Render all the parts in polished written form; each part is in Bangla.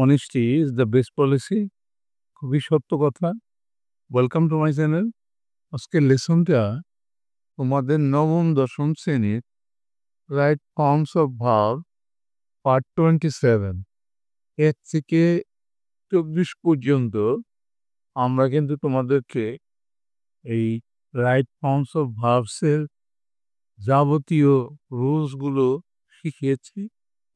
Honesty is the best policy. খুবই সত্য কথা। Welcome to my channel. আজকের লেসনটা তোমাদের নবম দশম শ্রেণীর right forms of verb part 27 এর থেকে 24 পর্যন্ত আমরা কিন্তু তোমাদেরকে এই রাইট ফর্মস অফ ভার্বসের যাবতীয় রুলসগুলো শিখিয়েছি।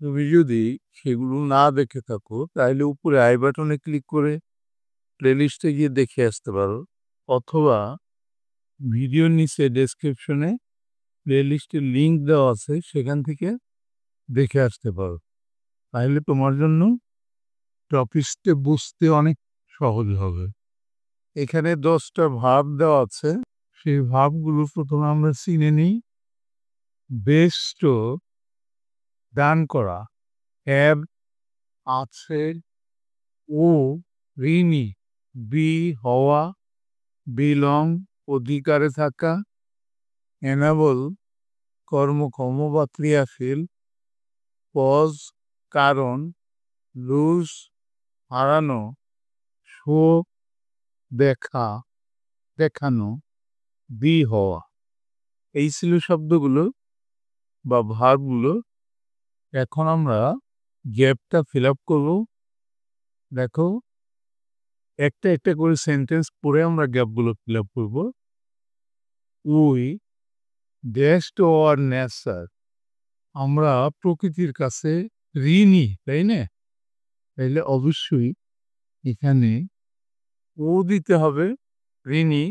তুমি যদি সেগুলো না দেখে থাকো তাহলে উপরে আই বাটনে ক্লিক করে প্লেলিস্টে গিয়ে দেখে আসতে পারো, অথবা ভিডিওর নিচে ডেসক্রিপশনে প্লেলিস্টের লিঙ্ক দেওয়া আছে, সেখান থেকে দেখে আসতে পারো। তাহলে তোমার জন্য টপিকসটা বুঝতে অনেক সহজ হবে। এখানে 10টা ভার্ব দেওয়া আছে, সেই ভার্বগুলো প্রথমে আমরা চিনে নিই। বেস্ট দান করা, হ্যাভ আছে, ও ঋণী, বি হওয়া, বিলং অধিকারে থাকা, এনাবল কর্মক্ষম বা ক্রিয়াশীল, পজ কারণ, লুজ হারানো, শো দেখা দেখানো, বি হওয়া। এই ছিল শব্দগুলো বা ভার্বগুলো। এখন আমরা গ্যাপটা ফিল আপ করবো। দেখো, একটা একটা করে সেন্টেন্স পড়ে আমরা গ্যাপগুলো ফিল আপ করবো। We dash to our nature, আমরা প্রকৃতির কাছে ঋণী, তাই না? তাইলে অবশ্যই এখানে ও দিতে হবে, ঋণী।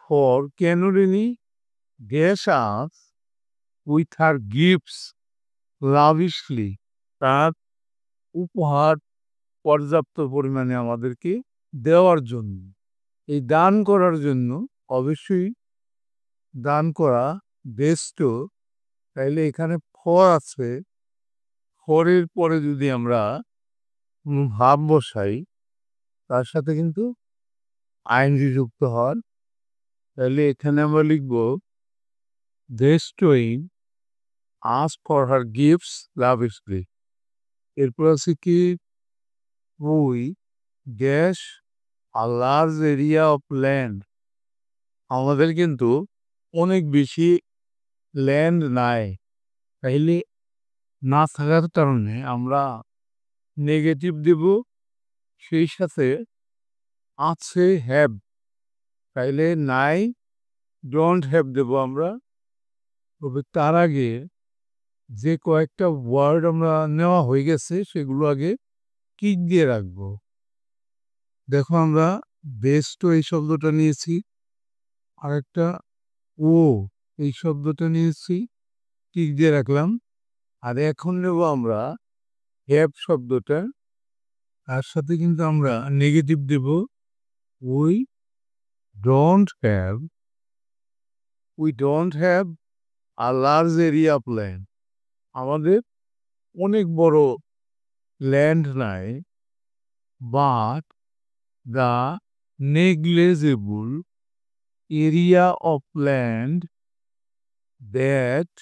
ফর কেন ঋণী? Dash us with her gifts lavishly, তার উপহার পর্যাপ্ত পরিমাণে আমাদেরকে দেওয়ার জন্য, এই দান করার জন্য। অবশ্যই দান করা বেস্ট। তাইলে এখানে ফর আছে, ফরের পরে যদি আমরা ভাব বসাই, তার সাথে কিন্তু আইনজি যুক্ত হন। তাহলে এখানে আমরা লিখব দেস্টোইন আস্ক ফর হার গিফটস লাভিশলি। এরপর আছে কি, we dash a large area of land, আমাদের কিন্তু অনেক বেশি ল্যান্ড নাই। তাইলে না থাকার কারণে আমরা নেগেটিভ দেব, সেই সাথে আছে হ্যাভ। তাইলে নাই ডোন্ট হ্যাভ দেব আমরা। তবে তার আগে যে কয়েকটা ওয়ার্ড আমরা নেওয়া হয়ে গেছে সেগুলো আগে কিক দিয়ে রাখবো। দেখো, আমরা বেস্ট এই শব্দটা নিয়েছি, আরেকটা ও এই শব্দটা নিয়েছি, কিক দিয়ে রাখলাম। আর এখন নেব আমরা হ্যাভ শব্দটা, তার সাথে কিন্তু আমরা নেগেটিভ দেব। We don't have, we don't have a large area of land, আমাদের অনেক বড় ল্যান্ড নাই। But the negligible area of land that,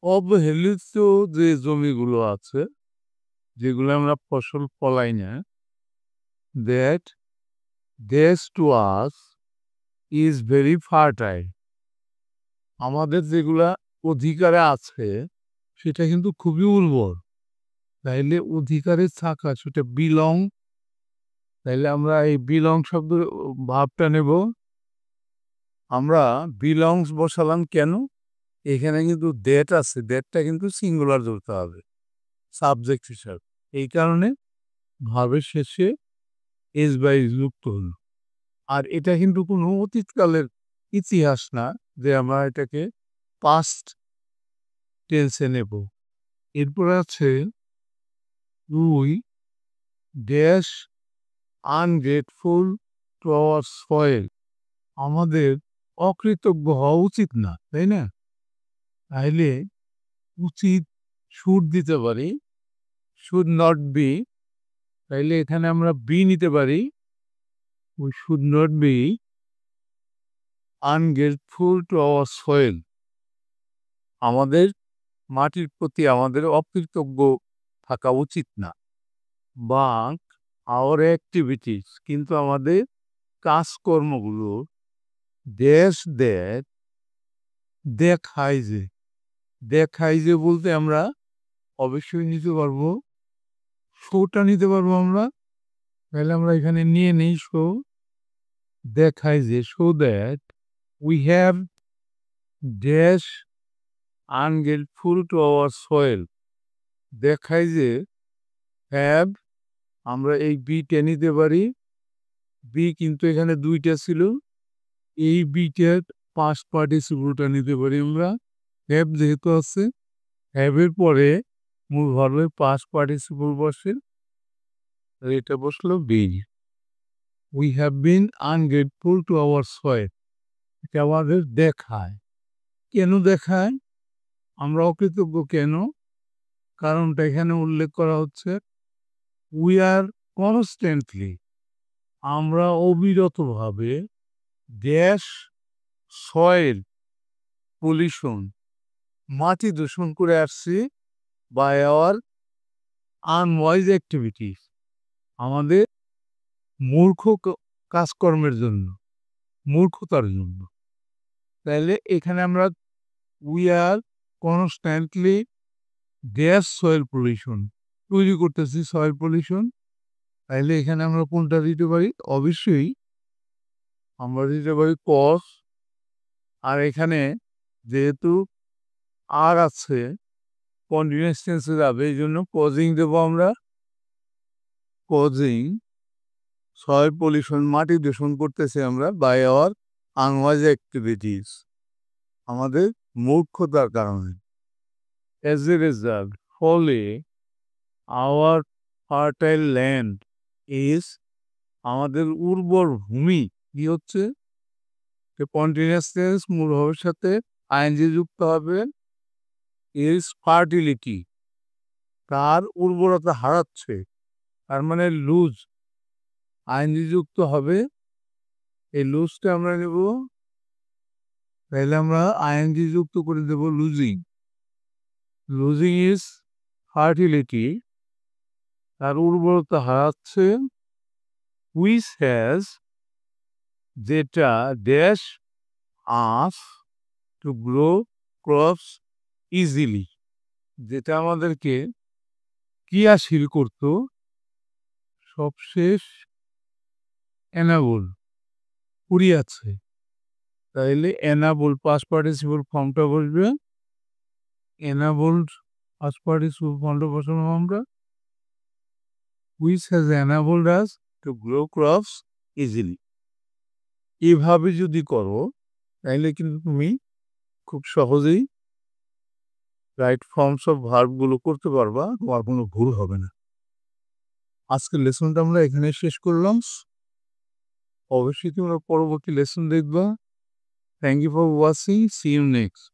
অবহেলিত যে জমিগুলো আছে, যেগুলো আমরা ফসল ফলাই না, দ্যাট দেশ to us is very fertile, আমাদের যেগুলা অধিকারে আছে সেটা কিন্তু খুবই উর্বর। তাইলে অধিকারে থাকা সেটা বিলং। তাইলে আমরা এই বিলং শব্দ ভাবটা নেব। আমরা বিলংস বসালাম কেন? এখানে কিন্তু দ্যাট আছে, দ্যাটটা কিন্তু সিঙ্গুলার ধরতে হবে সাবজেক্ট হিসাবে। এই কারণে ভাবের শেষে এস বাই যুক্ত হল। আর এটা কিন্তু কোনো অতীতকালের ইতিহাস না যে আমরা এটাকে পাস্ট টেন্সে নেব। এরপর আছে we dash ungrateful to our soil, আমাদের অকৃতজ্ঞ হওয়া উচিত না, তাই না? তাইলে উচিত শুড দিতে পারি, শুড নট বি। তাইলে এখানে আমরা বি নিতে পারি, we should not be ungrateful to our soil, আমাদের মাটির প্রতি আমাদের অকৃতজ্ঞ থাকা উচিত না। বাট আওয়ার অ্যাক্টিভিটিস, কিন্তু আমাদের কাজকর্মগুলো ড্যাশ দ্যাট দেখায় যে বলতে আমরা অবশ্যই নিতে পারবো শোটা নিতে পারবো আমরা। তাহলে আমরা এখানে নিয়ে নেই শো। দেখায় যে show that we have dash ungrateful to our soil. দেখায় যে হ্যাভ, আমরা এই বিটা নিতে পারি। বি কিন্তু এখানে দুইটা ছিল, এই বিটার পাস্ট পার্টিসিপলটা নিতে পারি আমরা। হ্যাভ যেহেতু আছে, হ্যাভের পরে মূল ভার্বের পাস্ট পার্টিসিপল বসে, এটা বসলো be. We have been ungrateful to our soil, এটা আমাদের দেখায়। কেন দেখায় আমরা অকৃতজ্ঞ কেন? কারণটা এখানে উল্লেখ করা হচ্ছে উই আর কনস্ট্যান্টলি, আমরা অবিরতভাবে ড্যাশ সয়েল পলিউশন, মাটি দূষণ করে আসছি বাই আওয়ার আনওয়াইজ অ্যাক্টিভিটিস, আমাদের মূর্খ কাজকর্মের জন্য, মূর্খতার জন্য। তাহলে এখানে আমরা we are constantly dash soil pollution, তৈরি করতেছি সয়েল পলিউশন। তাইলে এখানে আমরা কোনটা দিতে পারি? অবশ্যই আমরা দিতে পারি কজ। আর এখানে যেহেতু আর আছে কন্টিনিউয়াস টেন্সে যাবে, এই জন্য কজিং দেবো আমরা। কজিং সয়েল পলিউশন, মাটি দূষণ করতেছি আমরা বাই আওয়ার আনওয়াইজ অ্যাক্টিভিটিস, আমাদের মূর্খতার কারণে। অ্যাজ এ রেজাল্ট, ফলে আওয়ার ফার্টাইল ল্যান্ড ইজ, আমাদের উর্বর ভূমি কি হচ্ছে? কন্টিনিউয়াস টেন্স মূল ভাবের সাথে আইএনজি যুক্ত হবে, ইজ ফার্টিলিটি, তার উর্বরতা হারাচ্ছে, তার মানে লুজ, আইএনজি যুক্ত হবে। এই লুজটা আমরা নেব, তাহলে আমরা আইএনজি যুক্ত করে দেব লুজিং। লুজিং ইজ ফার্টিলিটি, তার উর্বরতা হারাচ্ছে। হুইচ হ্যাজ, যেটা dash us to grow crops easily, যেটা আমাদেরকে ক্রিয়াশীল করত, সবশেষ এনাবল করিয়াছে। তাইলে এনাবল পাস্ট পার্টিসিপল ফর্মটা বসবে, এনাবলড পাস্ট পার্টিসিপল ফর্মটা বসানো আমরা। Which has enabled us to grow crops easily. এভাবে যদি করো তাইলে কিন্তু তুমি খুব সহজেই রাইট ফর্মস অফ ভার্বগুলো করতে পারবা, তোমার কোনো ভুল হবে না। আজকের লেসনটা আমরা এখানে শেষ করলাম। অবশ্যই তোমরা পরবর্তী লেসন দেখবা। Thank you for watching, see you next.